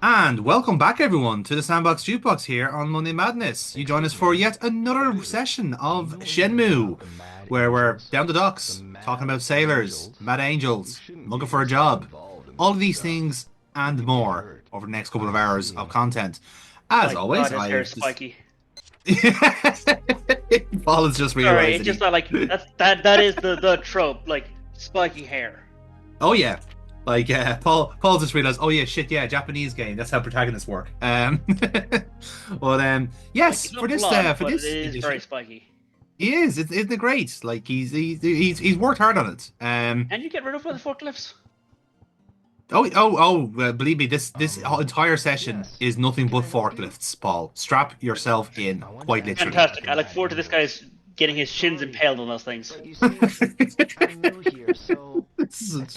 And welcome back, everyone, to the Sandbox Jukebox here on Monday Madness. You join us for yet another session of Shenmue, where we're down the docks, talking about sailors, mad angels, looking for a job, all of these things and more over the next couple of hours of content. As My always, God, his hair I've is just... spiky. Paul has just Sorry, realised it's that just not like that is the trope, like spiky hair. Oh yeah, Paul just realized. Oh yeah, shit, yeah, Japanese game. That's how protagonists work. But Like yes, he's not blonde, for but it this is very edition, spiky. he is. Isn't it great? Like he's worked hard on it. And you get rid of the forklifts. Believe me, this entire session is nothing but forklifts. Paul, strap yourself in, quite literally. Fantastic. I look forward to this guy's getting his shins impaled on those things.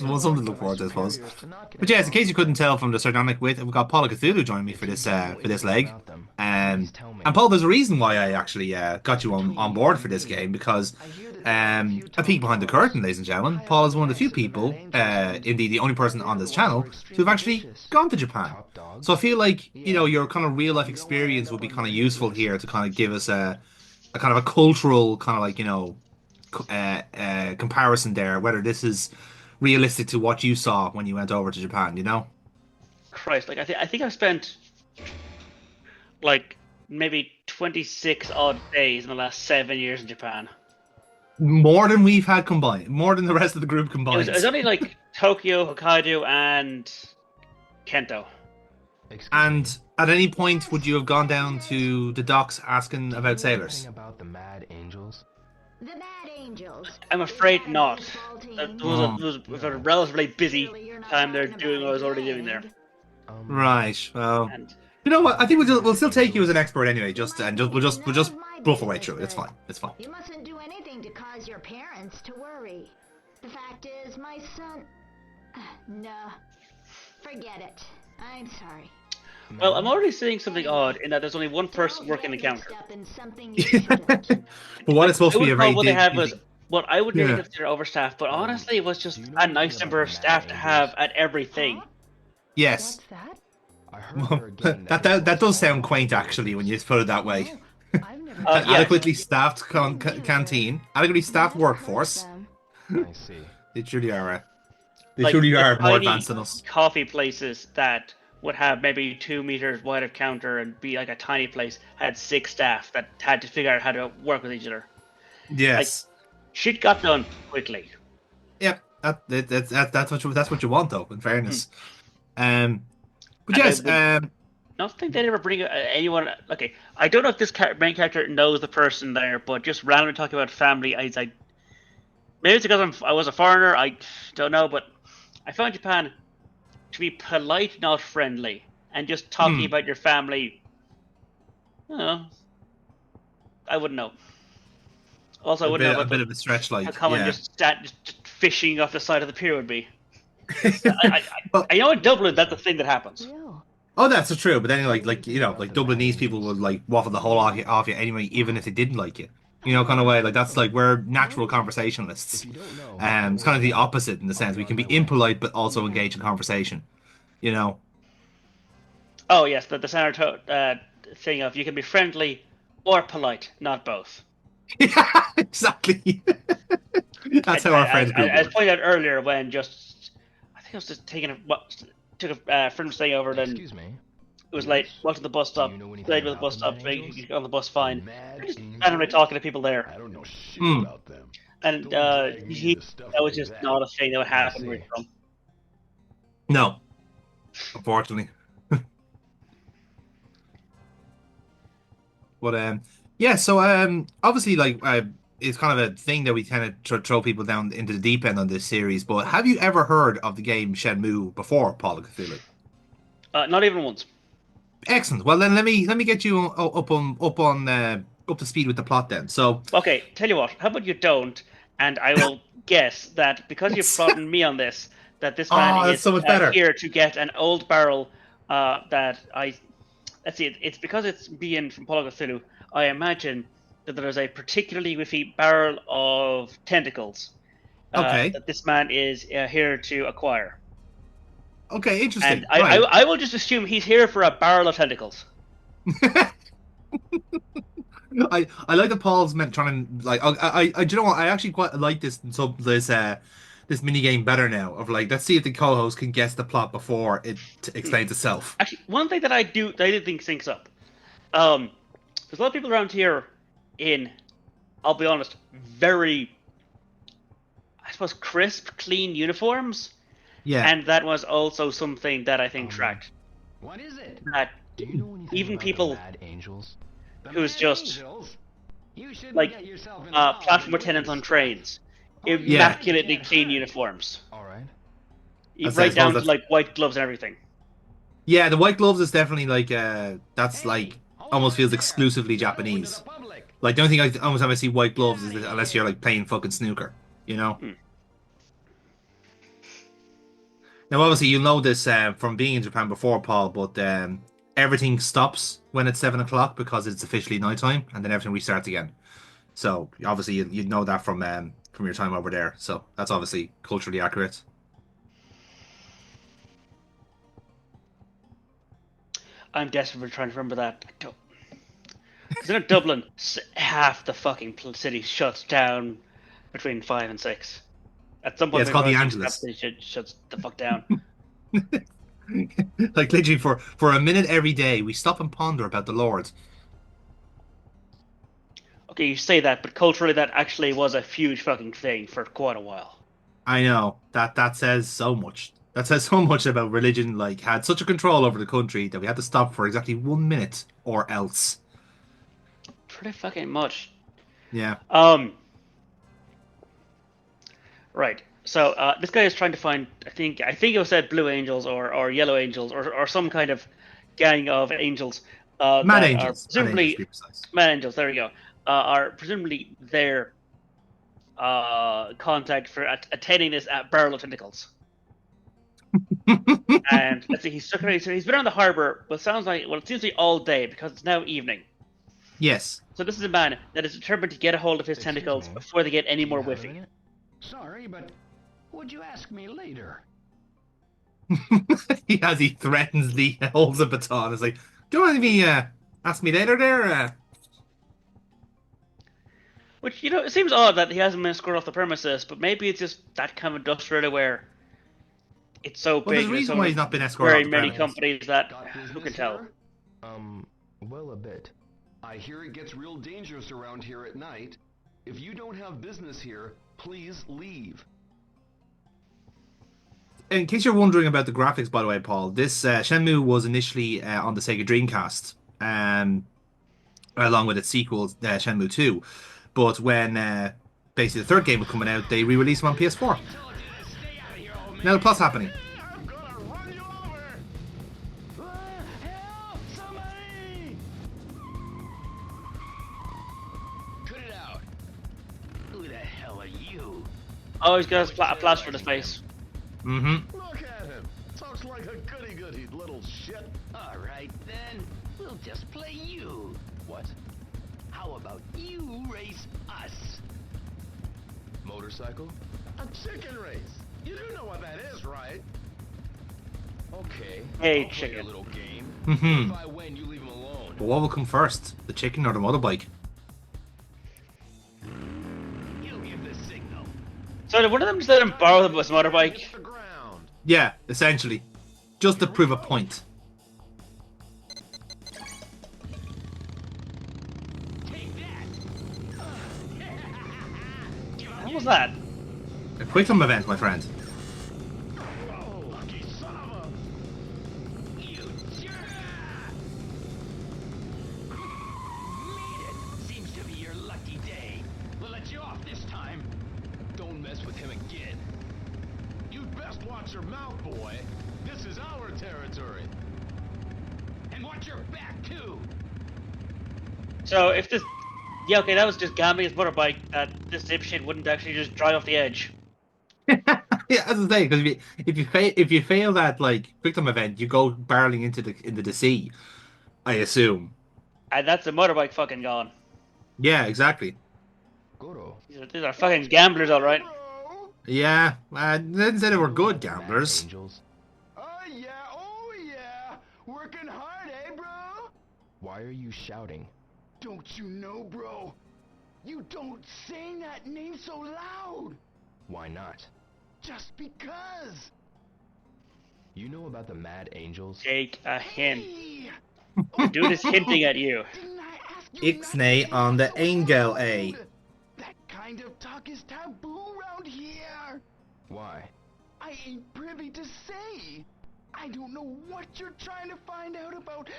Well, something to look forward to, I suppose. But yes, in case you couldn't tell from the sardonic wit, we've got Paula Cthulhu joining me for this leg. And Paul, there's a reason why I actually got you on board for this game because a peek behind the curtain, ladies and gentlemen, Paul is one of the few people, indeed the only person on this channel, to have actually gone to Japan. So I feel like your kind of real life experience would be kind of useful here to kind of give us a kind of a cultural kind of like comparison there, whether this is realistic to what you saw when you went over to Japan, you know? Christ, like I think I've spent like maybe 26 odd days in the last 7 years in Japan. More than we've had combined, more than the rest of the group It was combined. only like Tokyo, Hokkaido, and Kento. And at any point, would you have gone down to the docks asking about sailors? The Bad Angels. I'm The afraid bad not. baseball There team. was a, Oh, there was a relatively busy Surely you're not time there talking about doing what I a was already doing there. gig. right. Well, And you know what? I think we'll still take you as an expert anyway. It Just might and be we'll none just of my bluff away business, through it. It's but fine. It's fine. you mustn't do anything to cause your parents to worry. The fact is, my son... No. Forget it. I'm sorry. well, I'm already seeing something odd Anyway, in that there's only one person don't working get the counter. mixed up in something you shouldn't. But what Like is supposed I to would be a have thought very what they had was busy. what I would maybe Yeah. consider overstaffed, but honestly, it was just a nice number of staff to have at everything. Huh? Yes. What's that? Well, that does sound quaint, actually, when you put it that way. I've never An Yeah, adequately staffed canteen, adequately staffed But I've heard of workforce. them. They truly are. They like truly the are more advanced tiny than us. coffee places that would have maybe 2 meters wide of counter and be like a tiny place had six staff that had to figure out how to work with each other. Like Yes. shit got done quickly. Yep. That's what you want, though. In Hmm. fairness. Um. But And I yes. would not think they'd ever bring anyone. Okay, I don't know if this main character knows the person there, but just randomly talking about family, maybe it's because I was a foreigner. I don't know, but I found Japan to be polite, not friendly, and just talking Hmm. about your family. You know, I wouldn't know. Also, I wouldn't know A about bit of a stretch, how like common yeah. just fishing off the side of the pier would be. Well, I know in Dublin that's a thing that happens. Real. oh, that's true. But then, like Dublinese people would like waffle the whole off you anyway, even if they didn't like you. Kind of way. Like that's like we're natural conversationalists. It's kind of the opposite in the sense we can be impolite but also engage in conversation. You know. Oh yes, the center thing of you can be friendly or polite, not both. Yeah, exactly. That's how our friends group As works. pointed out earlier, when just I think I was just taking took a friend staying over, then it was late. Walked to the bus stop, stayed with the bus stop, on the bus fine. Just randomly talking to people there, Hmm. and that was just not a thing that would happen where you're from. No, unfortunately. But yeah. So obviously, like it's kind of a thing that we kind of throw people down into the deep end on this series. But have you ever heard of the game Shenmue before, Paul Cthulhu? Not even once. Excellent. Well, then let me get you up to speed with the plot then. So, Okay, tell you what. How about you don't, and I will guess that because you've brought me on this, that this man oh, that's is so much better. here to get an old barrel. That I let's see. It's because it's being from Paulo Cthulhu. I imagine that there is a particularly whiffy barrel of tentacles Okay. that this man is here to acquire. Okay, interesting. And Right. I will just assume he's here for a barrel of tentacles. I like that Paul's meant trying to like do you know what I actually quite like this mini game better now of like let's see if the co-host can guess the plot before it explains itself. Actually, one thing that I did think syncs up. There's a lot of people around here in, I'll be honest, very, I suppose, crisp, clean uniforms. Yeah, And that was also something that I think tracked. What is it? That Do you know anything even about people the Mad Angels? The who's Mad just Angels? You shouldn't like get yourself involved platform in attendants on this trains, Oh, yeah. immaculately Can't clean hurt. uniforms, All right. I'd say, I right down suppose to like white gloves and everything. yeah, the white gloves is definitely like that's Hey, like hold almost right feels there. exclusively Not open to Japanese. the public. Like the only thing almost time I see white gloves is Get outta unless you're here. like playing fucking snooker, you know. Hmm. Now, obviously, you'll know this from being in Japan before, Paul, but everything stops when it's 7 o'clock because it's officially nighttime, and then everything restarts again. So, obviously, you know that from your time over there. So, that's obviously culturally accurate. I'm desperately trying to remember that. Because in Dublin, half the fucking city shuts down between 5 and 6. At some Yeah, point, it's maybe called the 6, half Angelus. the city shuts the fuck down. Like, literally, for a minute every day, we stop and ponder about the Lord. Okay, you say that, but culturally, that actually was a huge fucking thing for quite a while. I know that says so much. That says so much about religion. Like, had such a control over the country that we had to stop for exactly 1 minute, or else. Pretty fucking much. Yeah. Right. So this guy is trying to find. I think it was said Blue Angels or Yellow Angels or some kind of gang of angels Mad that are Angels. Mad Angels, to be presumably precise. Mad Angels. There we go. Are presumably their contact for attaining this barrel of tentacles. And let's see, he's been on the harbor. Well, it seems to be all day because it's now evening. Yes. So this is a man that is determined to get a hold of his Excuse tentacles me? before they get any Do you more have a whiffy. minute? Sorry, but would you ask me later? He threatens Lee, holds a baton. It's like, do you want to ask me later there? Which, it seems odd that he hasn't been escorted off the premises, but maybe it's just that kind of industrial where it's so Well, there's big a and reason so why he's not been escorted very off the many premises. companies that Got who business can tell? here? Well, a bit. I hear it gets real dangerous around here at night. If you don't have business here, please leave. In case you're wondering about the graphics, by the way, Paul, this Shenmue was initially on the Sega Dreamcast, along with its sequel, Shenmue 2. But when basically the third game was coming out, they re-released them on PS4. Now the plot's happening. I'm gonna run you over! Help! Somebody! Cut it out. Who the hell are you? Oh, he's got a plaster in his face. Mm-hmm. Look at him. Talks like a goody-goody little shit. All right, then. We'll just play you. What? How about you race us? Motorcycle? A chicken race. You do know what that is, right? Okay. Hey, I'll chicken. play a little game. Mm-hmm. If I win, you leave him alone. But what will come first, the chicken or the motorbike? You give the signal. So did one of them just let him borrow his motorbike? Hit the ground. Yeah, essentially. Just to prove a point. Take that. What was that? A quick time event, my friend. Whoa, lucky son of a... You jerk! Made it! Seems to be your lucky day. We'll let you off this time. Don't mess with him again. You'd best watch your mouth, boy. This is our territory. And watch your back, too. So if this, yeah, okay, that was just gambling his motorbike. This dipshit wouldn't actually just drive off the edge. Yeah, as I say, because if you fail that like quick time event, you go barreling into the sea. I assume. And that's the motorbike fucking gone. Yeah, exactly. Goro. These are fucking gamblers, all right. Yeah, I didn't say they were good gamblers. Angels. I Working hard, eh, bro? Why are you shouting? Don't you know, bro? You don't say that name so loud. Why not? Just because. You know about the Mad Angels? Take a hint. Hey! The dude is hinting at you. Didn't I ask you not to Ixnay say on that the so Angel loud? A. That kind of talk is taboo around here. Why? I ain't privy to say. I don't know what you're trying to find out about,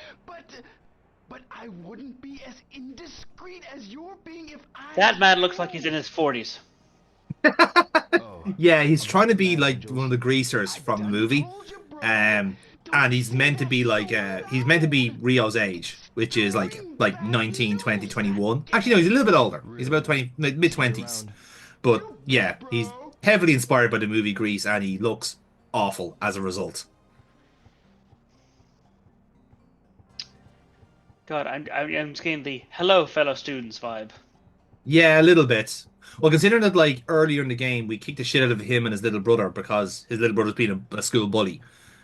but I wouldn't be as indiscreet as you're being if I... That man looks like he's in his 40s. Oh, Yeah, he's about trying to the be Mad like Angels? one of the greasers I from the done movie. told you, bro. And he's Don't meant to say be that like so he's meant to be loud. Rio's age, which is like Scream 19, bad 20, news. 21. Actually, no, he's a little bit older. He's about Really? 20, mid See you 20s. around. But You yeah, bet, he's bro. heavily inspired by the movie Grease, and he looks awful as a result. God, I'm just getting the hello, fellow students vibe. Yeah, a little bit. Well, considering that like earlier in the game we kicked the shit out of him and his little brother because his little brother's been a school bully.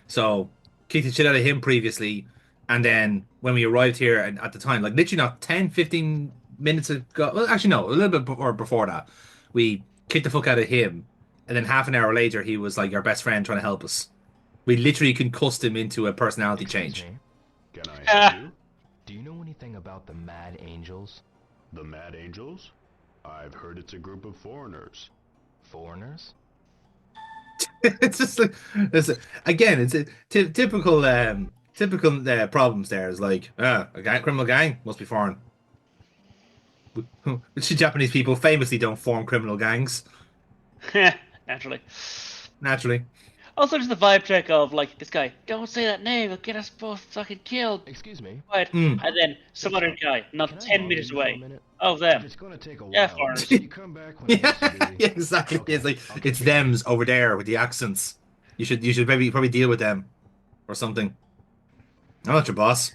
So kicked the shit out of him previously, and then when we arrived here and at the time, like literally not 10, 15 minutes ago, well actually no, a little bit before that, we kicked the fuck out of him, and then half an hour later he was like our best friend trying to help us. We literally concussed him into a personality Excuse change. me. Can I help you? Do you know anything about the Mad Angels? The Mad Angels? I've heard it's a group of foreigners. Foreigners? It's just like again, it's a typical problems. There is like a criminal gang must be foreign. Which Japanese people famously don't form criminal gangs Naturally. naturally. Also, just the vibe check of like this guy. Don't say that name. It'll get us both fucking killed. Excuse me. Quiet. Mm. And then some other guy, not Can I 10 bother meters you for a away. minute? Oh, If them. it's gonna take a Yeah, while, foreigners. you come back when it Yeah, gets too busy. yeah, exactly. Okay, It's like I'll it's catch you later. them's over there with the accents. You should maybe probably deal with them or something. I'm not your boss.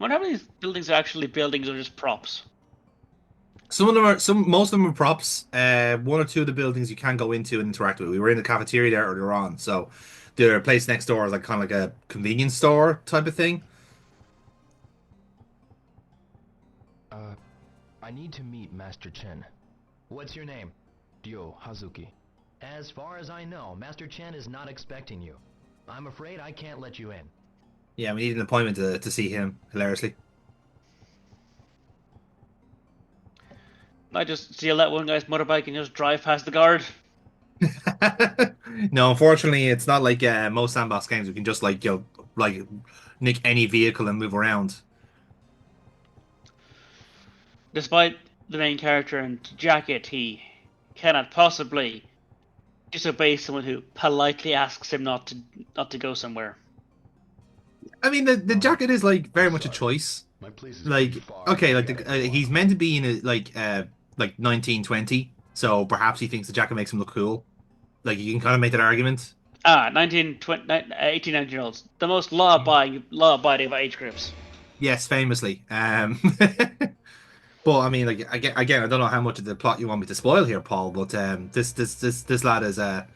Wonder how many of these buildings are actually buildings or just props. Most of them are props. One or two of the buildings you can go into and interact with. We were in the cafeteria there earlier on, so the place next door is like kind of like a convenience store type of thing. I need to meet Master Chen. What's your name? Ryo Hazuki. As far as I know, Master Chen is not expecting you. I'm afraid I can't let you in. Yeah, we need an appointment to see him. Hilariously. I just steal that one guy's motorbike and just drive past the guard. No, unfortunately, it's not like most sandbox games. We can just like like nick any vehicle and move around. Despite the main character and jacket, he cannot possibly disobey someone who politely asks him not to go somewhere. I mean, the jacket is like very much a choice. My place is Like, pretty far. okay, like I gotta go. he's meant to be in a like 1920, so perhaps he thinks the jacket makes him look cool. Like you can kind of make that argument. 19, 20, 18, 19-year-olds. The most law-abiding of age groups. Yes, famously. But I mean, like again, I don't know how much of the plot you want me to spoil here, Paul. But this lad is I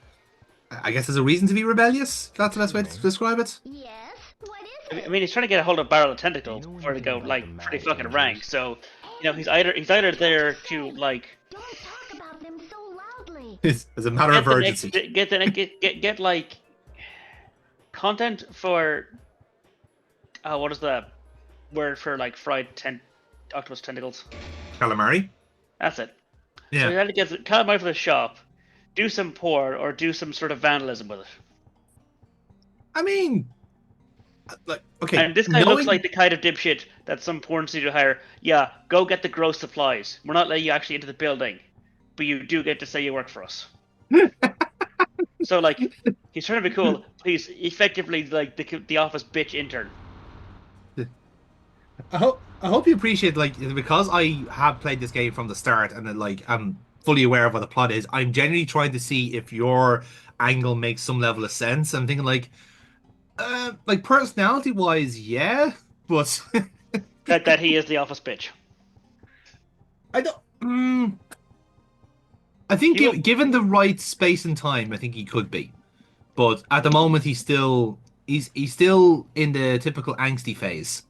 guess there's a reason to be rebellious. That's the best way to describe it. Yes? What is I it? mean, he's trying to get a hold of Barrel of Tentacles Do you know before they go anything about like the pretty Mad fucking Angels? rank. So, he's either there to like Don't talk about them so loudly. It's as a matter of get the next, urgency. get like content for what is the word for like fried octopus tentacles? Calamari. That's it. So Yeah. you had to get calamari for the shop, do some pour or do some sort of vandalism with it. I mean, like okay. And this guy looks knowing- like the kind of dipshit that some porn studio hire. Yeah, go get the gross supplies. We're not letting you actually into the building, but you do get to say you work for us. So like, he's trying to be cool. He's effectively like the office bitch intern. I hope you appreciate like because I have played this game from the start and then, like I'm fully aware of what the plot is. I'm genuinely trying to see if your angle makes some level of sense. I'm thinking like personality wise, yeah, but That he is the office bitch. I don't. I think He will- given the right space and time, I think he could be. But at the moment, he's still in the typical angsty phase.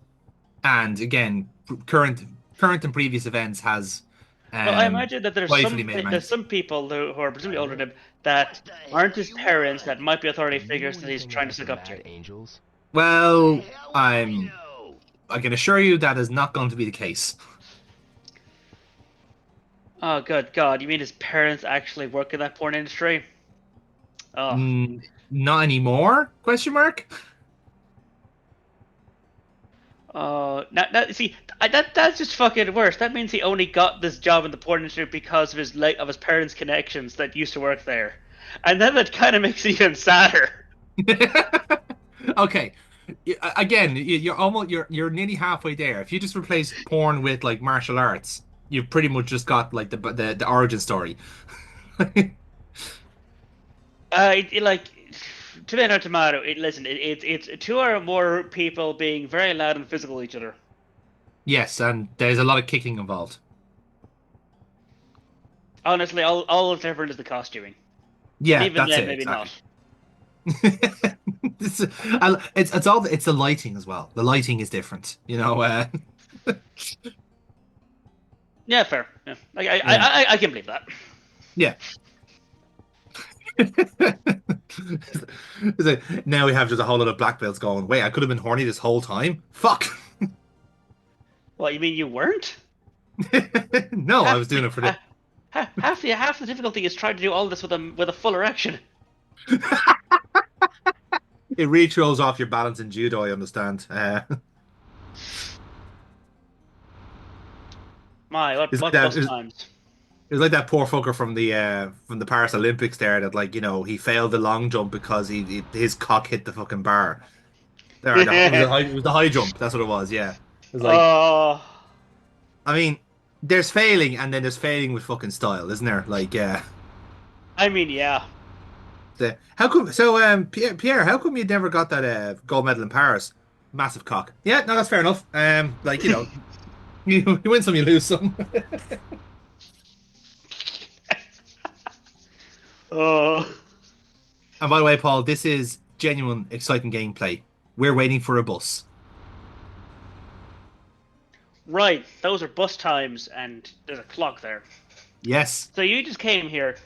And again, current and previous events has Well, I imagine that rightfully made him there's angsty. some people who are presumably older than him that What the aren't hell his you parents want? that might be authority Do you know figures that he's anything trying to about stick the up to. Mad Angels? Well, Hell I I'm know. I can assure you that is not going to be the case. Oh, good God! You mean his parents actually work in that porn industry? Oh, Not anymore? Question mark. now see, that's just fucking worse. That means he only got this job in the porn industry because of his parents' connections that used to work there, and then that kind of makes it even sadder. Okay. Again, you're nearly halfway there. If you just replace porn with like martial arts, you've pretty much just got like the origin story. Like tomato tomato. Listen, it's two or more people being very loud and physical with each other. Yes, and there's a lot of kicking involved. Honestly, all that's different is the costuming, and Yeah, even that's then, it maybe exactly. not. It's all it's the lighting as well. The lighting is different, you know. Yeah, fair. Yeah, Yeah, I can believe that. yeah. It's like, now we have just a whole lot of black belts going. Wait, I could have been horny this whole time. Fuck. What you mean you weren't? No, I Half was doing it for the. half the difficulty is trying to do all this with a full erection. It really throws off your balance in judo. I understand. My, It's like what that. bus times? It was like that poor fucker from the Paris Olympics there that like he failed the long jump because his cock hit the fucking bar. There, it was the high jump. That's what it was. Yeah, it was like Oh, I mean, there's failing and then there's failing with fucking style, isn't there? Like I mean, yeah. how come Pierre, how come you never got that gold medal in Paris? Massive cock. Yeah, no, that's fair enough. Like you win some, you lose some. Oh, And by the way, Paul, this is genuine, exciting gameplay. We're waiting for a bus. right. Those are bus times, and there's a clock there. Yes. So you just came here,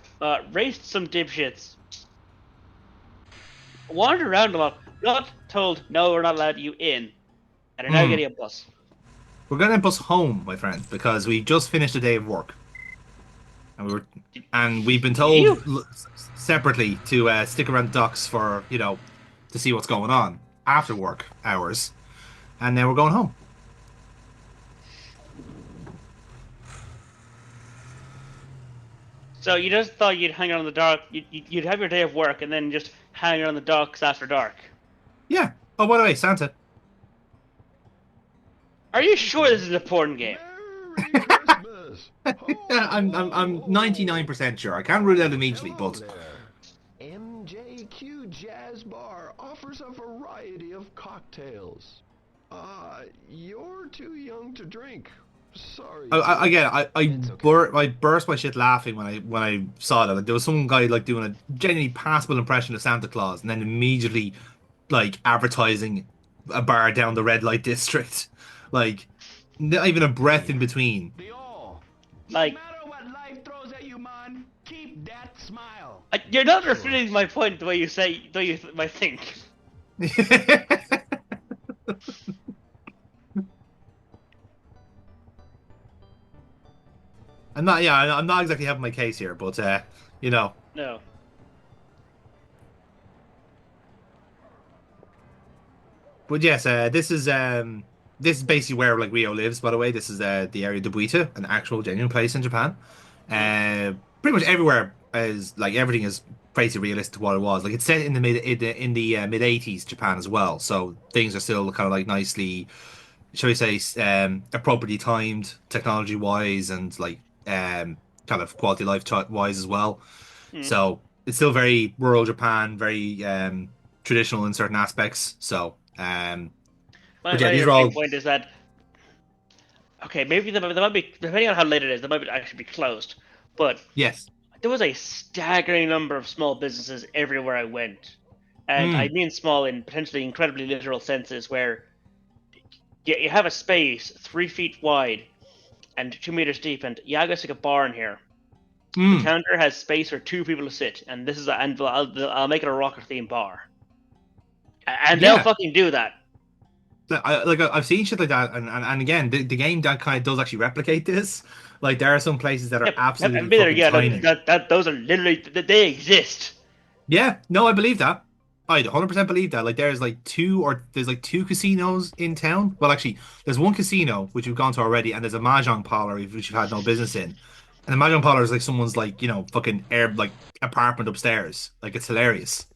raced some dipshits, wandered around a lot, got told no, we're not allowed you in, and are now Hmm. getting a bus. We're gonna bus home, my friend, because we just finished a day of work, and we've been told You? separately to stick around the docks for to see what's going on after work hours, and then we're going home. So you just thought you'd hang out on the dark, you'd have your day of work, and then just hang out on the docks after dark. Yeah. Oh, by the way, Santa. Are you sure this is an important game? Merry Christmas! I'm 99% sure. I can't rule it out immediately, Hello but there. MJQ Jazz Bar offers a variety of cocktails. You're too young to drink. Sorry. again, I It's okay. I burst my shit laughing when I saw that. Like, there was some guy like doing a genuinely passable impression of Santa Claus, and then immediately like advertising a bar down the red light district, like not even a breath in between. The all. Like- No matter what life throws at you, man, keep that smile. You're not refuting my point the way you say, the way you might think. I'm not exactly having my case here, but you know. No. But yes, this is basically where like Rio lives. By the way, this is the area de Buita, an actual genuine place in Japan. Pretty much everywhere is like everything is pretty realistic to what it was. Like it's set in the mid '80s Japan as well, so things are still kind of like nicely, shall we say, appropriately timed technology wise and like kind of quality of life wise as well. Hmm. So it's still very rural Japan, very traditional in certain aspects. So but yeah, My these are all point is that okay, maybe they might be depending on how late it is, they might actually be closed. But yes. there was a staggering number of small businesses everywhere I went, and I Mm. mean small in potentially incredibly literal senses, where you have a space 3 feet wide and 2 meters deep, and yeah, I guess like a bar in here. The Mm. counter has space for 2 people to sit, and this is and I'll make it a rocket themed bar, and they'll Yeah. fucking do that. I've seen shit like that, and again, the game that kind of does actually replicate this. Like there are some places that are Yep, I've absolutely been there. fucking Yeah, no, tiny. that those are literally they exist. Yeah, no, I believe that. I 100% believe that. Like there's like two casinos in town. Well, actually, there's one casino which we've gone to already, and there's a mahjong parlor which we've had no business in. And the mahjong parlor is like someone's like fucking air like apartment upstairs. Like it's hilarious.